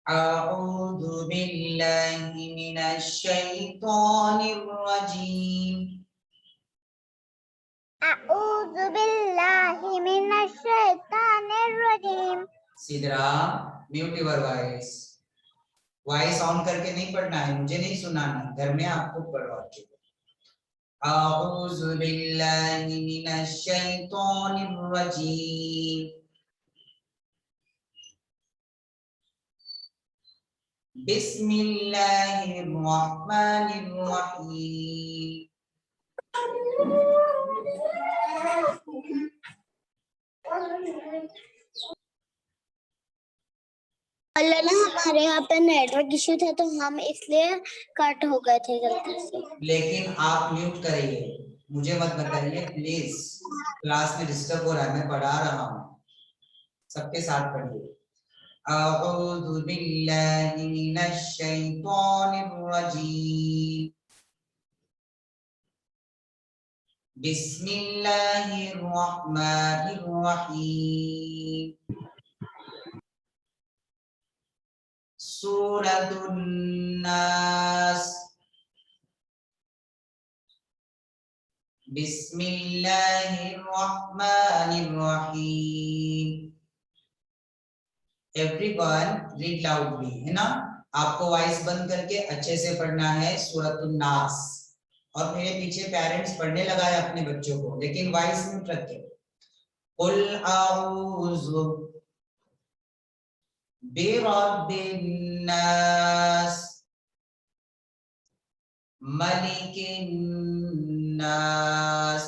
अऊज़ु बिल्लाहि मिनश शैतानिर रजीम। अऊज़ु बिल्लाहि मिनश शैतानिर रजीम। Sidra, mute your voice. Voice on करके नहीं पढ़ना है, मुझे नहीं सुनाना, घर में आप खुद पढ़ो अच्छे से। अऊज़ु बिल्लाहि मिनश शैतानिर रजीम। बिस्मिल्लाहिर रहमानिर रहीम। अल्लाह ना हमारे यहाँ पे नेटवर्क इश्यू था तो हम इसलिए कट हो गए थे गलती से। लेकिन आप म्यूट करिए, मुझे मत बताइए प्लीज, क्लास में डिस्टर्ब हो रहा है, मैं पढ़ा रहा हूँ, सबके साथ पढ़िए। अऊज़ु बिल्लाहि मिनश शैतानिर रजीम। बिस्मिल्लाहिर रहमानिर रहीम। सूरतुन नास। बिस्मिल्लाहिर रहमानिर रहीम। एवरीवन रीड लाउडली, है ना? आपको वॉइस बंद करके अच्छे से पढ़ना है सूरतुन नास। और मेरे पीछे पेरेंट्स पढ़ने लगा है अपने बच्चों को, लेकिन वॉइस म्यूट रखे। कुल आऊज़ु बिरब्बिन नास, मलिकिन नास,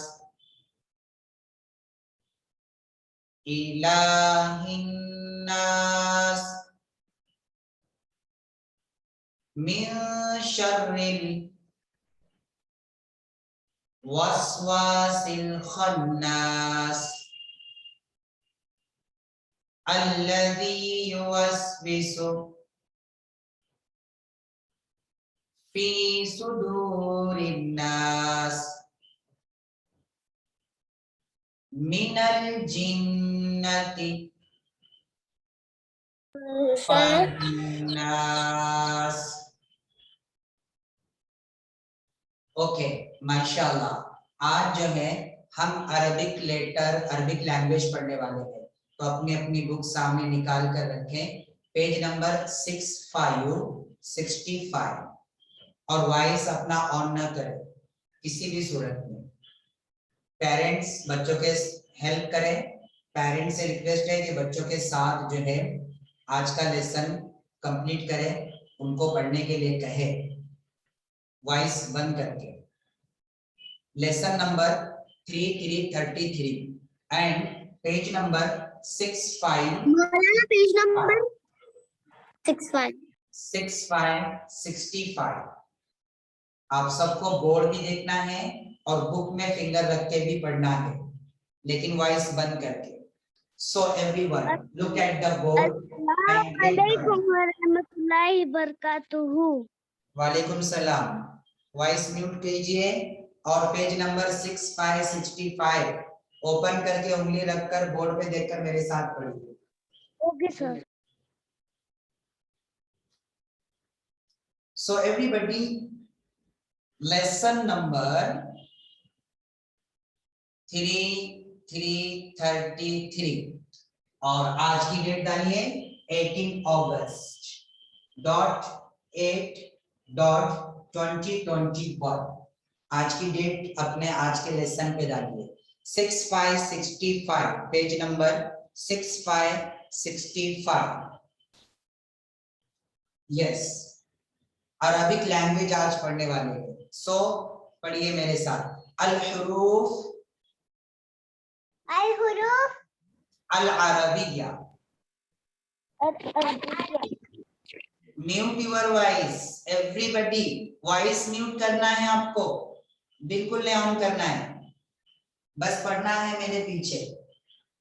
इलाहिन नास, मिन शर्रिल वस्वासिल खन्नास, अल्लज़ी युवस्विसु फी सुदूरिन नास मिनल जिन्नति वन्नास। ओके, माशाल्लाह। आज जो है हम अरबिक लेटर, अरबिक लैंग्वेज पढ़ने वाले हैं, तो अपनी अपनी बुक सामने निकाल कर रखें। Page number 6565। और वॉइस अपना ऑन ना करें किसी भी सूरत में। पेरेंट्स बच्चों के हेल्प करें। पेरेंट्स से रिक्वेस्ट है कि बच्चों के साथ जो है आज का लेसन कंप्लीट करें, उनको पढ़ने के लिए कहे वॉइस बंद करके। Lesson number 3333 and page number 6565। आप सबको बोर्ड भी देखना है और बुक में फिंगर रख के भी पढ़ना है, लेकिन वॉइस बंद करके। So everyone look at the board and वालेकुम सलाम। वॉइस म्यूट कीजिए और पेज नंबर 6565 ओपन करके उंगली रखकर बोर्ड पे देखकर मेरे साथ पढ़िए। Okay sir. So everybody, lesson number 3333 और आज की डेट डालिए 18 August.8.2021। आज की डेट अपने आज के लेसन पे डालिए। 6565 page number 6565। Yes, Arabic language आज पढ़ने वाले हैं। सो पढ़िए मेरे साथ। अल हुरूफ अल अरबिया। Mute your voice everybody, voice mute करना है आपको, बिल्कुल नहीं ऑन करना है, बस पढ़ना है मेरे पीछे।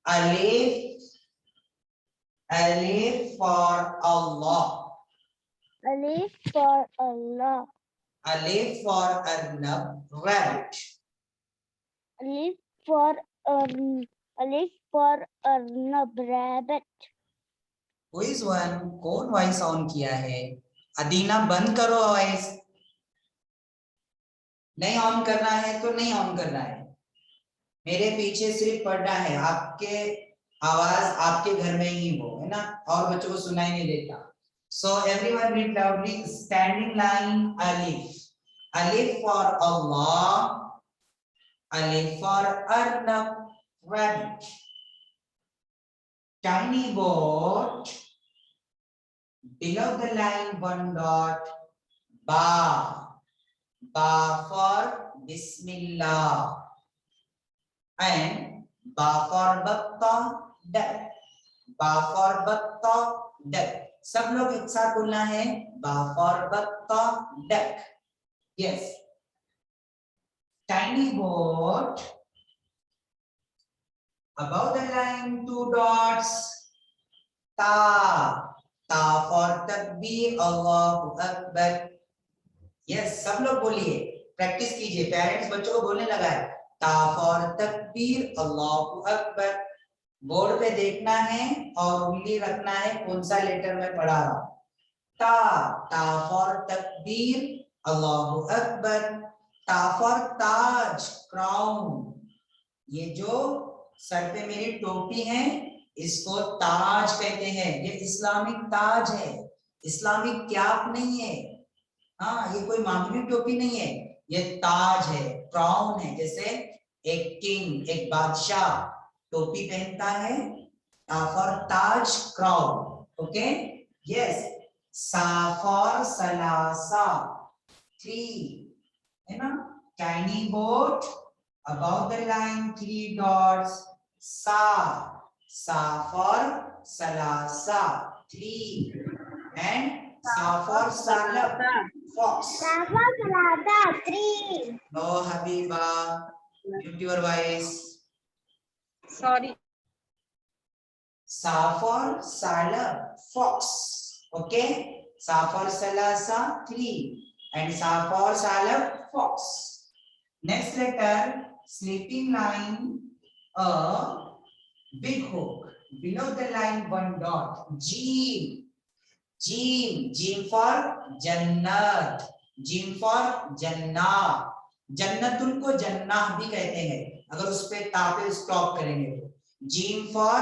अलिफ, अलिफ फॉर अल्लाह, अलिफ फॉर अल्लाह, अलिफ फॉर अर्नब रैबिट, अलिफ for Arnab rabbit, Who is one? कौन वॉइस ऑन किया है? अदीना बंद करो वॉइस। नहीं ऑन करना है तो नहीं ऑन करना है। मेरे पीछे सिर्फ पढ़ना है, आपके आवाज आपके घर में ही हो, है ना, और बच्चों को सुनाई नहीं देता। So everyone read loudly. Standing line alif. Alif for Allah. Alif for Arnab, rabbit. Tiny boat. Below the line one dot. Ba. Ba for Bismillah. And ba for batta, duck. Ba for batta, duck. सब लोग एक साथ बोलना है, बा for Batta, duck. Yes. Tiny boat, above the line 2 dots, ता, ता for तकबीर, अल्लाहु अकबर। यस, सब लोग बोलिए, प्रैक्टिस कीजिए, पेरेंट्स बच्चों को बोलने लगा है, ता फॉर तकबीर, अल्लाहु अकबर। बोर्ड पे देखना है और उंगली रखना है कौन सा लेटर में पढ़ा रहा हूं। ता, ता फॉर तकबीर, अल्लाहु अकबर। ता फॉर ताज, क्राउन। ये जो सर पे मेरी टोपी है इसको ताज कहते हैं। ये इस्लामिक ताज है, इस्लामिक कैप नहीं है। हाँ, ये कोई मामूली टोपी नहीं है, ये ताज है, क्राउन है। जैसे एक किंग, एक बादशाह टोपी पहनता है, for Taj, crown. Okay, yes. सा फॉर सलासा, 3, है ना। Tiny boat, above the line 3 dots, सा, सा फॉर सलासा, 3, and सा for सालब, fox. Safa Salata 3. No, Habiba, mute your voice. Sorry. Sa for salab, fox. Okay, sa for salasa, 3, and sa for salab, fox. Next letter, sleeping line, a big hook. Below the line 1 dot, Jim. Jim, Jim for जन्नत, Jim for जन्ना। जन्नतुल को जन्नाह भी कहते हैं अगर उस पे ता पे स्टॉप करेंगे तो। जीम फॉर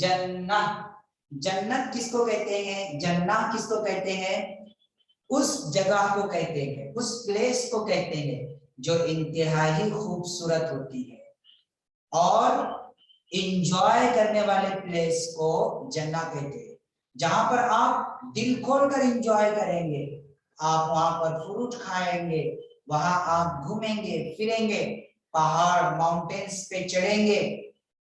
जन्नत। जन्नत किसको कहते हैं, जन्नत किसको कहते हैं? उस जगह को कहते हैं, उस प्लेस को कहते हैं जो इंतहाई खूबसूरत होती है और इंजॉय करने वाले प्लेस को जन्नत कहते हैं। जहां पर आप दिल खोलकर इंजॉय करेंगे, आप वहां पर फ्रूट खाएंगे, वहां आप घूमेंगे फिरेंगे, पहाड़ माउंटेन्स पे चढ़ेंगे,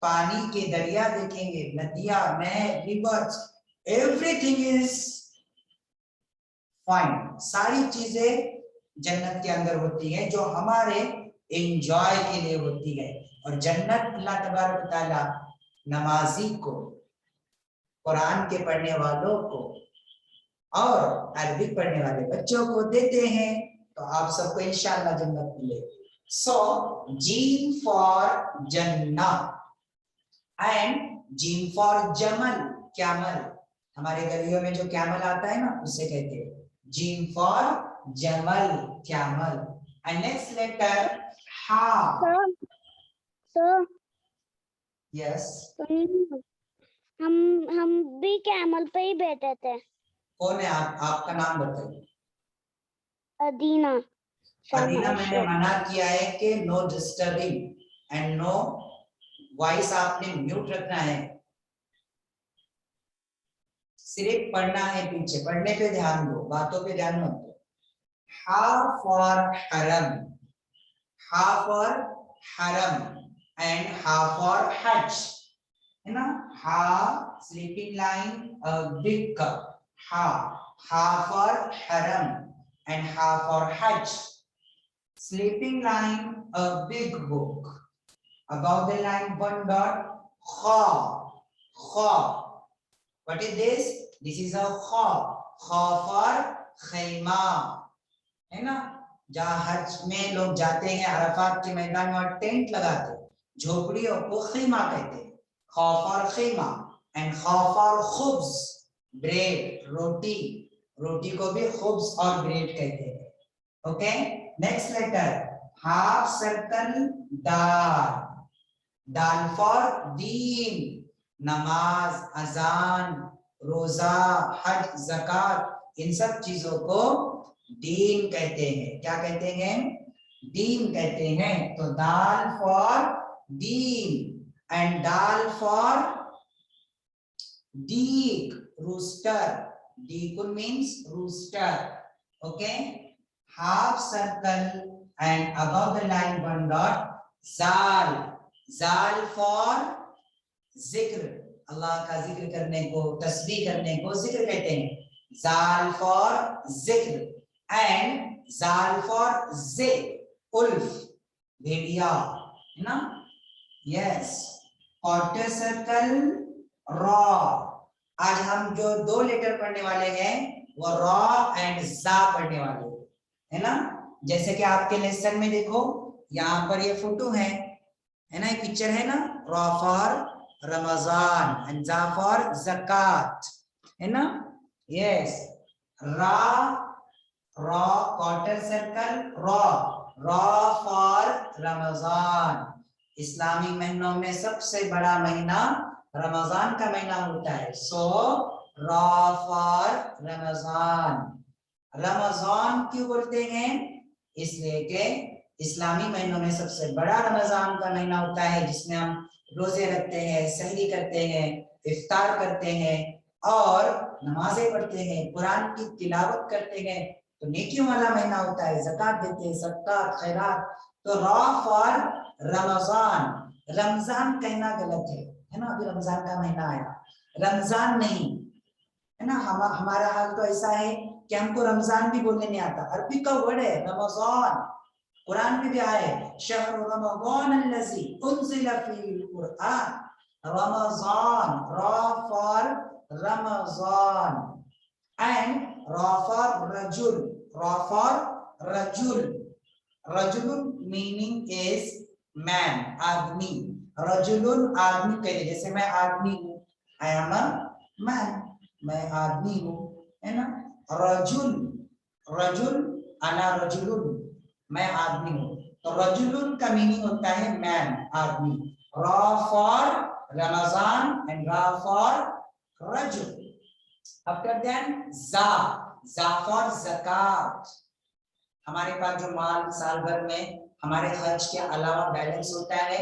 पानी के दरिया देखेंगे, नदियां, नहर, रिवर्स, एवरीथिंग इज फाइन। सारी चीजें जन्नत के अंदर होती है जो हमारे एंजॉय के लिए होती है। और जन्नत अल्लाह तबारक व तआला नमाजी को, कुरान के पढ़ने वालों को और अरबी पढ़ने वाले बच्चों को देते हैं। तो आप सबको इंशाअल्लाह जन्नत मिलेगी। सो जीम फॉर जन्ना एंड जीम फॉर जमल, कैमल। हमारे गलियों में जो कैमल आता है ना उसे कहते हैं जीम फॉर जमल, कैमल। एंड नेक्स्ट लेटर हा। तो यस, हम भी कैमल पे ही बैठे थे। कौन है आप? आपका नाम बताइए। अदीना। अदीना, मैंने मना किया है कि no disturbing and no voice, आपने म्यूट रखना है, सिर्फ पढ़ना है। पीछे पढ़ने पे ध्यान दो, बातों पे ध्यान मत दो। हा फॉर हरम, हा फॉर हरम एंड हा फॉर हज, है ना। हा sleeping line, a big cup, ha for haram and ha for hajj. Sleeping line, a big book. Above the line 1 dot, kha, kha. What is this? This is a kha, kha for khayma, है ना। जहाँ हज में लोग जाते हैं अरफात के मैदान में और टेंट लगाते हैं, झोपड़ियों को खैमा कहते हैं। खा फॉर खैमा एंड खा फॉर खुब्ज, ब्रेड, रोटी, रोटी को भी खुब्स और ब्रेड कहते हैं। Okay, next letter, half circle दाल, दाल फॉर दीन, नमाज, अजान, रोजा, हज, ज़कात, इन सब चीजों को दीन कहते हैं। क्या कहते हैं? दीन कहते हैं। तो दाल फॉर दीन एंड दाल फॉर डीक, rooster. Deekun means rooster. Okay, half circle and above the line one dot, zal, zal for zikr, अल्लाह का जिक्र करने को, तस्बीह करने को जिक्र कहते हैं। जाल फॉर जिक्र एंड जाल फॉर जे, उल्फ, भेड़िया, है ना? Yes, quarter circle raw. आज हम जो दो लेटर पढ़ने वाले हैं वो रॉ एंड जा पढ़ने वाले हैं, है ना? जैसे कि आपके लेसन में देखो, यहाँ पर ये फोटो है ना, ये पिक्चर है ना, रॉ फॉर रमजान एंड जा फॉर ज़कात, है ना? यस, रा, रॉ क्वार्टर सर्कल रॉ फॉर रमजान। इस्लामी महीनों में सबसे बड़ा महीना रमजान का महीना होता है, सो रॉ फॉर रमजान। रमजान क्यों बोलते हैं? इसलिए कि इस्लामी महीनों में सबसे बड़ा रमजान का महीना होता है, जिसमें हम रोजे रखते हैं, सहरी करते हैं, इफ्तार करते हैं और नमाजें पढ़ते हैं, कुरान की तिलावत करते हैं। तो नेकियों वाला महीना होता है, ज़कात देते हैं, सदका खैरात। तो रॉ फॉर रमजान, रमजान कहना गलत है ना? अभी रमजान का महीना आया, रमजान नहीं, है ना? हमारा हाल तो ऐसा है कि हमको रमजान भी बोलने नहीं आता। अरबी का वर्ड है रमजान, कुरान में भी आया है, शहर रमजान अल्लज़ी उन्ज़िला फ़ीहिल कुरआन, रमजान, रॉ फॉर रमजान एंड रॉ फॉर रजुल, रॉ फॉर रजुल, रजुल मीनिंग इज मैन, आदमी। रजुलुन आदमी कहते, जैसे मैं आदमी हूँ, आई एम अ मैन, मैं आदमी हूँ, है ना? रजुल, रजुल, अना रजुलुन, मैं आदमी हूँ। तो रजुलुन का मीनिंग होता है मैन, आदमी। रॉ फॉर रमजान एंड रॉ फॉर रजुल। आफ्टर देन जा, जा फॉर ज़कात। हमारे पास जो माल साल भर में हमारे खर्च के अलावा बैलेंस होता है,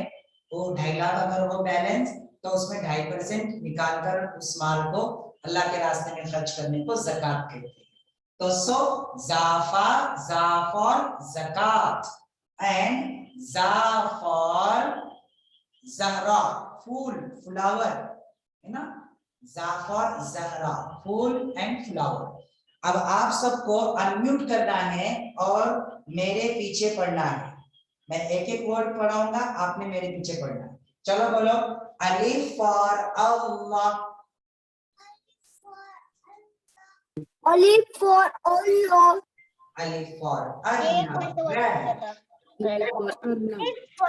वो 2.5 लाख अगर हो बैलेंस, तो उसमें 2.5% निकाल कर उस माल को अल्लाह के रास्ते में खर्च करने को ज़कात कहते हैं। तो सो ज़ाफा, ज़ा फॉर ज़कात एंड ज़ा फॉर ज़हरा, फूल, फ्लावर, है ना? ज़ा फॉर ज़हरा, फूल एंड फ्लावर। अब आप सबको अनम्यूट करना है और मेरे पीछे पढ़ना है। मैं एक एक वर्ड पढ़ाऊंगा, आपने मेरे पीछे पढ़ना है। चलो बोलो, अलिफ फॉर अल्लाह, अलिफ फॉर अल्लाह, अलिफ फॉर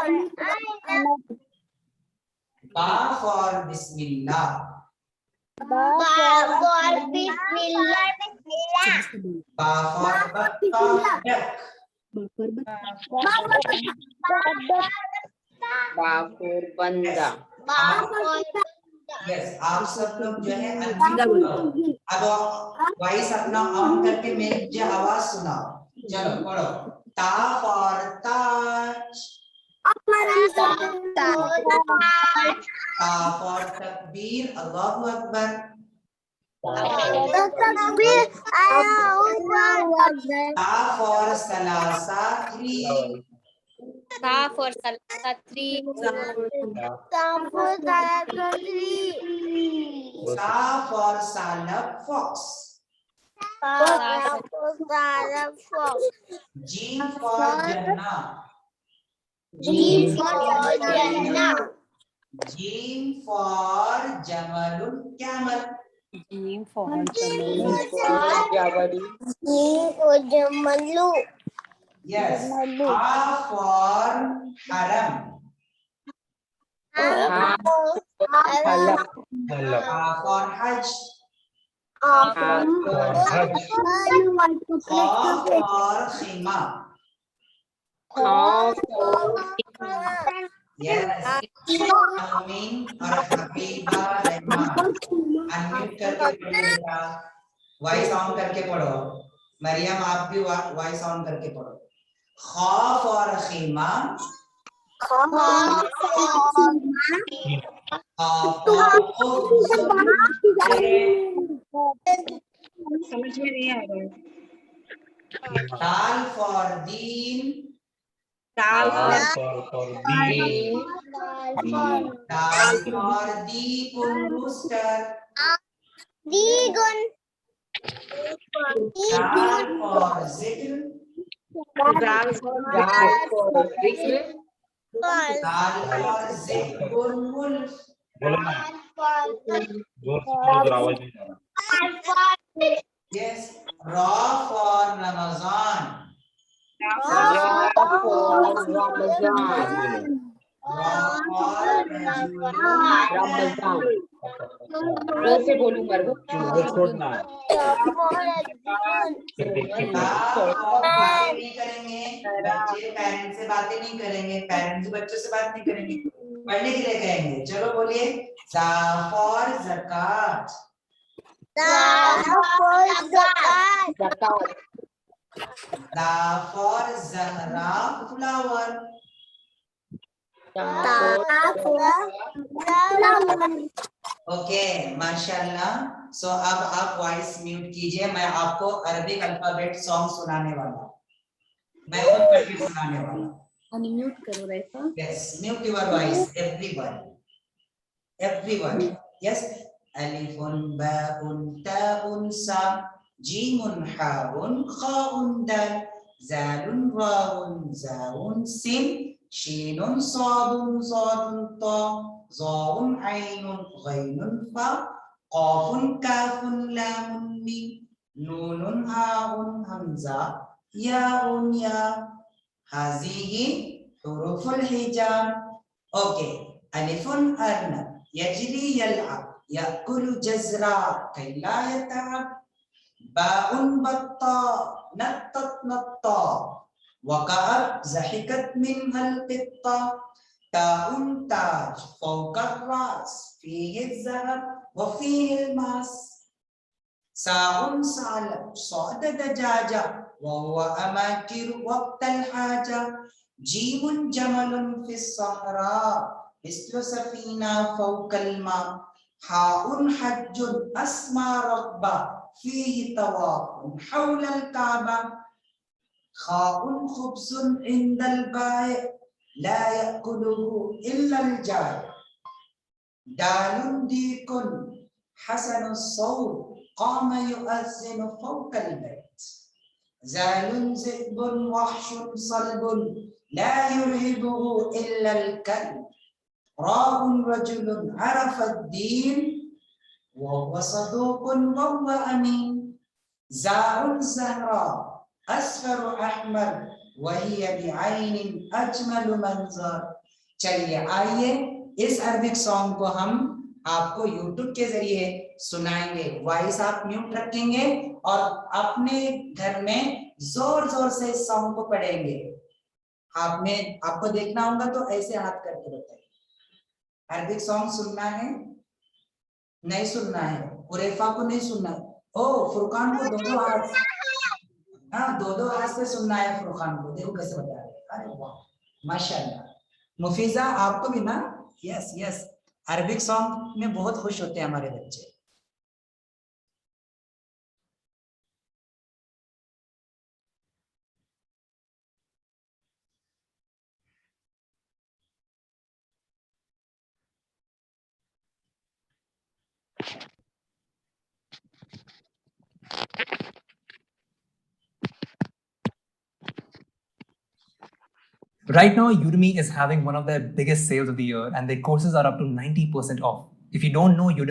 अल्लाह, बा फॉर बिस्मिल्लाह, बा फॉर बिस्मिल्लाह, बा फॉर बत्तख, बापुर बंदा, यस, आप सब लोग जो है अब वॉइस अपना ऑन करके मेरी मुझे आवाज सुनाओ। चलो पढ़ो, ता फॉर ताज, ता फॉर तकबीर, अल्लाहु अकबर, ता फॉर सलासा, 3, ता फॉर सलासा, 3, सा फॉर सालब, फॉक्स, जीम फॉर जन्ना, जीम फॉर जमलुन कैमल, जमलू, यस, हा फॉर हरम, हा फॉर हज, खौफ और खीमा यस अमीन और हबीबा रहमान अनम्यूट करके पढ़िएगा वॉइस ऑन करके पढ़ो मरियम आप भी वॉइस ऑन करके पढ़ो खौफ और खीमा समझ में नहीं आ रहा है। दाल फॉर दीन दाल दाल फॉर दीकुन रूस्टर दाल फॉर जिक्र दाल दाल फॉर जिक्र मुल्क बोलो ना जोर से बोलो आवाज नहीं आ रहा यस रॉ फॉर रमजान जोर से बोलूं मरबू वो छोड़ना है फिर देखिए बातें नहीं करेंगे बच्चे पेरेंट्स से बातें नहीं करेंगे पेरेंट्स बच्चों से बात नहीं करेंगे पढ़ने के लिए कहेंगे चलो बोलिए ज़ा फॉर ज़कात ज़ा फॉर ज़हरा फ्लावर ओके माशाल्लाह सो अब आप वॉइस म्यूट कीजिए मैं आपको अरबिक अल्फाबेट सॉन्ग सुनाने वाला हूं मैं खुद पढ़ के सुनाने वाला हूं अनम्यूट करो Raisa yes mute your voice everyone yes अलिफुन बाउन ताउन सा जीमुन हाउन खाउन दाल जालुन राउन जाउन सिन शीनुन सादुन सादुन ता ज़ाउन ऐनुन गैनुन फा क़ाफुन काफुन लामुन मीम नूनुन हाउन हमज़ा याउन या हाज़िही हुरूफुल हिजाब ओके अलिफुन अर्नब यजरी यलअब याकुलु जज़रा कैला यतअब बाउन बत्ता नत्तत नत्ता वक़अत ज़हिकत मिनहल क़ित्ता ताउन ताज फ़ौक़र रास फ़ीहि ज़हब व फ़ीहि मास साउन सालब सौद दजाजा व हुवा अमाकिर वक़्तल हाजा जीमुन जमलुन फ़िस सहरा मिस्लु सफ़ीना फ़ौक़ल मा हाउन हज्जुन अस्मा रग़्बा फ़ीहि तवाफ़ुन हौलल काबा खाउन खुब्ज़ुन इंदल बाय ला यअकुलुहु इल्लल जाय दालुन दीकुन हसनुस सौत क़ाम युअज़्ज़िनु फ़ौक़ल बैत ज़ालुन ज़िब्बुन वहशुन सल्बुन ला युरहिबुहु इल्लल कल्ब राउन रजुलुन अरफ़द्दीन वहुव सदूक़ुन वहुव अमीन ज़ाउन ज़हरा अस्फर अहमर वही बिआइन अजमल मंजर चलिए आइए इस अरबिक सॉन्ग को हम आपको YouTube के जरिए सुनाएंगे वॉइस आप म्यूट रखेंगे और अपने घर में जोर जोर से इस सॉन्ग को पढ़ेंगे आपको देखना होगा तो ऐसे हाथ करके बताइए अरबिक सॉन्ग सुनना है नहीं सुनना है हुरैफा को नहीं सुनना है ओ फुरकान को दोनों हाथ हाँ दो हाथ से सुनना है फुरकान को देखो कैसे बता रहे अरे वाह माशाल्लाह मुफीजा आपको भी ना यस यस अरबिक सॉन्ग में बहुत खुश होते हैं हमारे बच्चे Right now, Udemy is having one of their biggest sales of the year, and their courses are up to 90% off. If you don't know Udemy,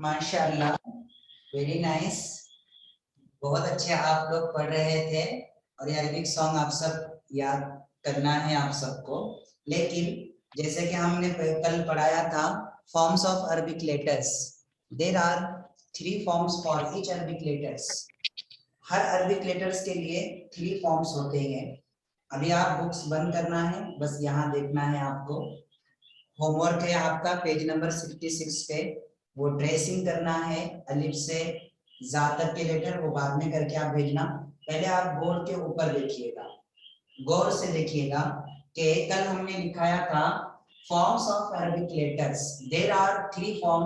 माशाल्लाह, वेरी नाइस। बहुत अच्छे आप लोग पढ़ रहे थे और ये अरबिक सॉन्ग आप सब याद करना है आप सबको। लेकिन जैसे कि हमने कल पढ़ाया था forms of Arabic letters, there are 3 forms for each Arabic letters. हर अरबिक लेटर्स के लिए 3 फॉर्म्स होते हैं। अभी आप बुक्स बंद करना है, बस यहाँ देखना है आपको। होमवर्क है आपका पेज नंबर 66 पे, वो ट्रेसिंग करना है अलिफ से जा तक के लेटर, वो बाद में करके आप भेजना। पहले आप बोर्ड के ऊपर देखिएगा, गौर से देखिएगा कि कल हमने लिखाया था forms of Arabic letters. There are 3 form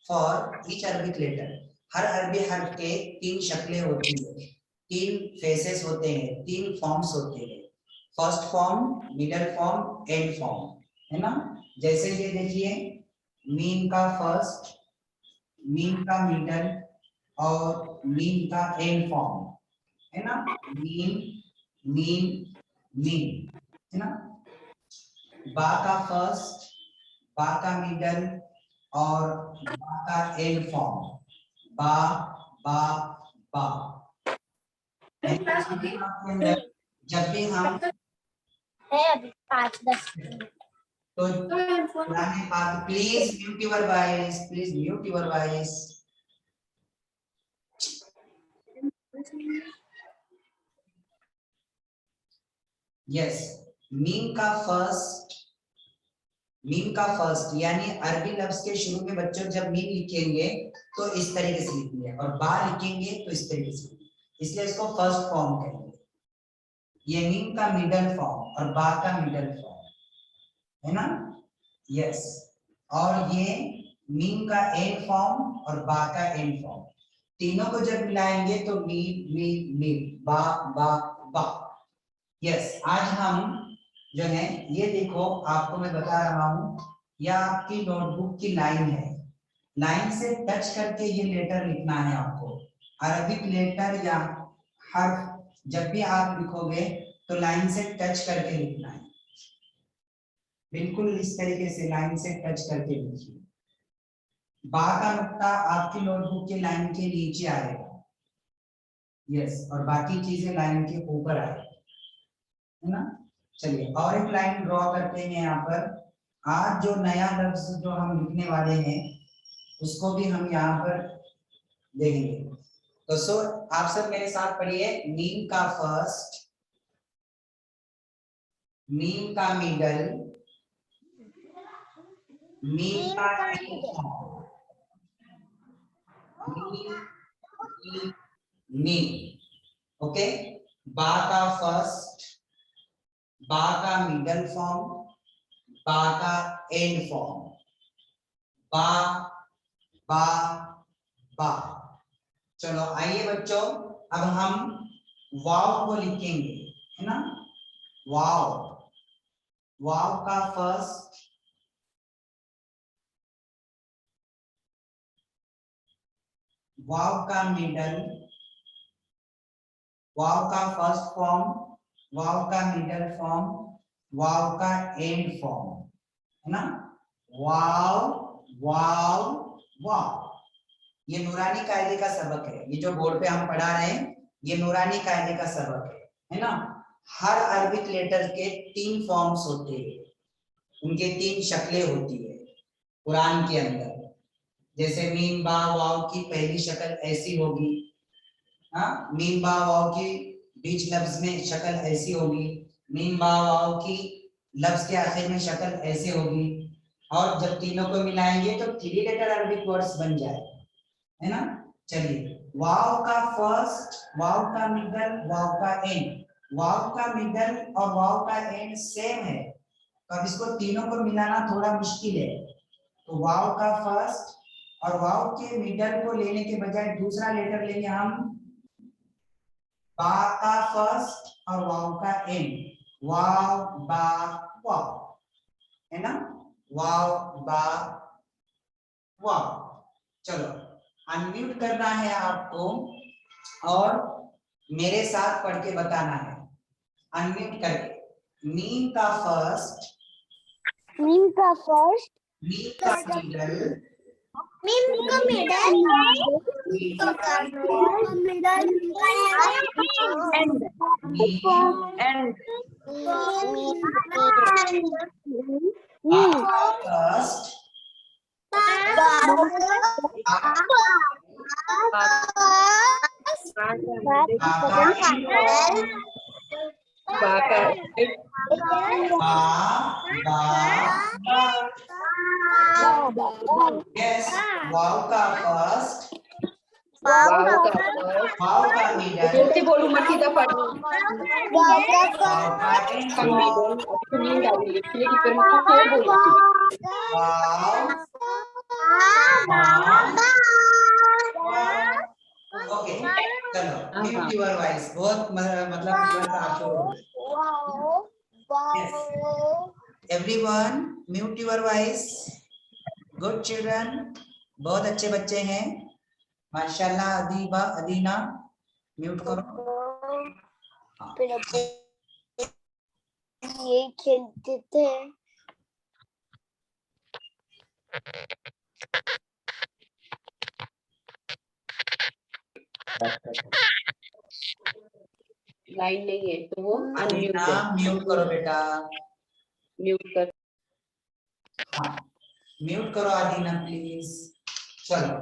for each Arabic letter. हर अरबी हर्फ के 3 शक्लें होती है। तीन फेसेस होते हैं, तीन फॉर्म्स होते हैं, first form, middle form, and form, है ना। जैसे ये देखिए, मीन का फर्स्ट, मीन का मिडल और मीन का एंड फॉर्म, है ना। मीन मीन मीन, है ना। बा का फर्स्ट, बा का मिडल और बा का एंड फॉर्म, बा बा बा। जब भी हम है अभी 5-10 मिनट। तो पुराने बात, please mute your voice, please mute your voice. Yes, meme का फर्स्ट, मीम का फर्स्ट यानी अरबी लफ्ज के शुरू में बच्चों जब मीम लिखेंगे तो इस तरीके से लिखेंगे और बा लिखेंगे तो इस तरीके से, इसलिए इसको फर्स्ट फॉर्म कहेंगे। ये मीम का मिडल फॉर्म और बा का मिडल फॉर्म, है ना। यस, और ये मीम का एंड फॉर्म और बा का एंड फॉर्म, तीनों को जब मिलाएंगे तो मीम मीम मीम, बा बा बा। यस, आज हम जो है ये देखो, आपको मैं बता रहा हूं, यह आपकी नोटबुक की लाइन है, लाइन से टच करके ये लेटर लिखना है आपको। अरबिक लेटर या हर्फ जब भी आप लिखोगे तो लाइन से टच करके लिखना है, बिल्कुल इस तरीके से लाइन से टच करके लिखिए। बा का नुक्ता आपकी नोटबुक के लाइन के नीचे आएगा, यस, और बाकी चीजें लाइन के ऊपर आएगी, है ना। चलिए और एक लाइन ड्रॉ करते हैं यहाँ पर। आज जो नया लफ्ज जो हम लिखने वाले हैं उसको भी हम यहाँ पर देखेंगे। तो सो आप सब मेरे साथ पढ़िए, मीम का फर्स्ट, मीम का मिडल, मीम का मीम, ओके। बा का फर्स्ट, बा का मिडल फॉर्म, बा का एंड फॉर्म, बा बा बा। चलो आइए बच्चों, अब हम वाव को लिखेंगे, है ना। वाव, वाव का फर्स्ट, वाव का मिडल, वाव का फर्स्ट फॉर्म, वाव का मिडल फॉर्म, वाव का एंड फॉर्म, है ना। वाव वाव वाव। ये नूरानी कायदे का सबक है, ये जो बोर्ड पे हम पढ़ा रहे हैं ये नूरानी कायदे का सबक है ना। हर अरबिक लेटर के 3 फॉर्म्स होते हैं, उनके 3 शक्लें होती है कुरान के अंदर। जैसे मीम बा वाव की पहली शक्ल ऐसी होगी, हाँ, मीम बा वाव की बीच लफ्ज में शक्ल ऐसी होगी, मीम बा वाव की लफ्ज के आखिर में शक्ल ऐसे होगी, और जब तीनों को मिलाएंगे तो 3 लेटर अरबिक वर्ड्स बन जाएगा, है ना। चलिए, वाव का फर्स्ट, वाव का मिडल, वाव का एंड। वाव का मिडल और वाव का एंड सेम है, तो अब इसको तीनों को मिलाना थोड़ा मुश्किल है। तो वाव का फर्स्ट और वाव के मिडल को लेने के बजाय दूसरा लेटर लेंगे हम, बा का फर्स्ट और वाव का एंड, वाव बा वाव, है ना। वाव बा वाव। चलो अनम्यूट करना है आपको और मेरे साथ पढ़ के बताना है, अनम्यूट करके। मीम का फर्स्ट, मीम का फर्स्ट, मीम का मिडल, मीम का मिडल, मीम का मिडल एंड फर्स्ट, yes, वाव का फर्स्ट, वाव का मिडल, जोर से बोलू मत सीधा पढ़। वाव का एंड, नींद आ रही है इसलिए कि फिर मुझे क्यों बोलती वाव, ओके। चलो म्यूट योर वॉइस, बहुत मतलब थोड़ा सा आप शुरू। Everyone mute your voice. Good children, बहुत अच्छे बच्चे हैं माशाल्लाह। अदीबा, अदीना म्यूट करो। ये खेलते थे। लाइन नहीं है तो वो अनम्यूट अदीना है, म्यूट करो बेटा। म्यूट कर। हाँ म्यूट करो अदीना प्लीज। चलो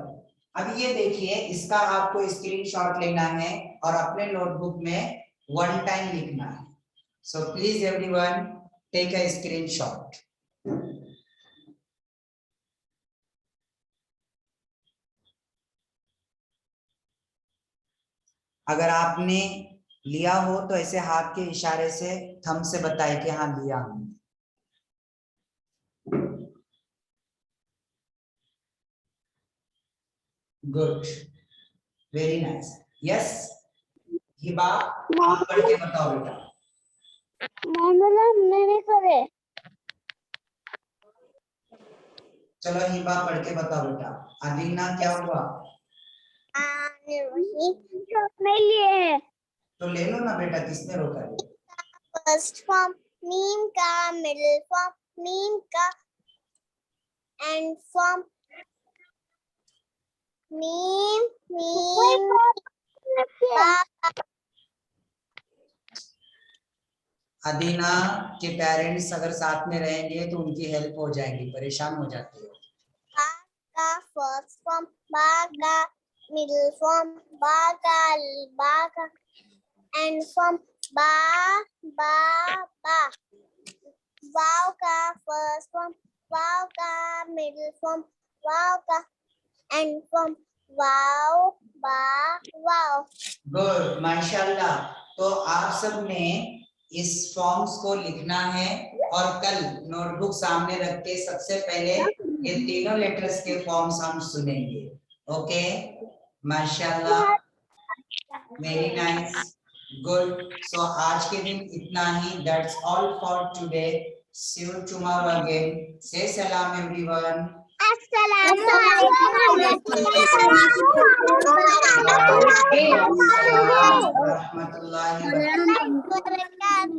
अब ये देखिए, इसका आपको स्क्रीनशॉट लेना है और अपने नोटबुक में 1 टाइम लिखना है। So please everyone take a screenshot. अगर आपने लिया हो तो ऐसे हाथ के इशारे से थंब से बताए कि हाँ लिया हमने। Good, very nice. Yes Hiba, आप पढ़ के बताओ बेटा। मैंने करे। चलो हिबा पढ़ के बताओ बेटा। अदीना क्या हुआ? नहीं लिए है। तो ले लो ना बेटा, किसने रोका है? फर्स्ट फॉर्म मीम का, मिडिल फॉर्म मीम का, एंड फॉर्म मीम मीम अदीना के पेरेंट्स अगर साथ में रहेंगे तो उनकी हेल्प हो जाएगी, परेशान हो जाती हो। का फर्स्ट फॉर्म बा का, मिडिल फॉर्म बा का, एंड फॉर्म बा बा बा। वाव का फर्स्ट फॉर्म वाव का, मिडिल फॉर्म वाव का, एंड फॉर्म वाव बा वाव। गुड माशाल्लाह। तो आप सब ने इस फॉर्म्स को लिखना है और कल नोटबुक सामने रख के सबसे पहले ये तीनों लेटर्स के फॉर्म्स हम सुनेंगे। ओके माशाल्लाह, वेरी नाइस, गुड। सो आज के दिन इतना ही। That's all for today. See you tomorrow again. Say salaam everyone. रहमतुल्लाहि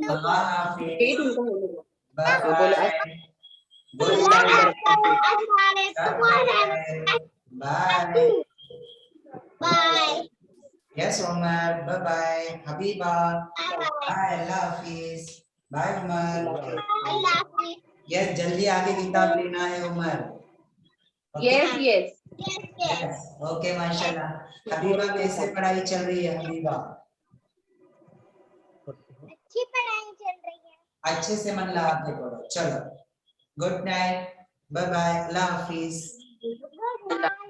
अल्लाह हाफिज। पेट उनको बोलो। बाय हाँ, बोलो bye. Good night. Bye. Bye yes Umar, bye bye. Habiba bye, Allah हाफिज। बाय उमर। यस जल्दी आगे किताब लेना है Umar. Yes yes. Yes okay माशाल्लाह। हबीबा कैसे पढ़ाई चल रही है हबीबा? अच्छी पढ़ाई चल रही है। अच्छे से मन लगा के पढ़ो। चलो good night, bye bye, Allah हाफिज। Good night.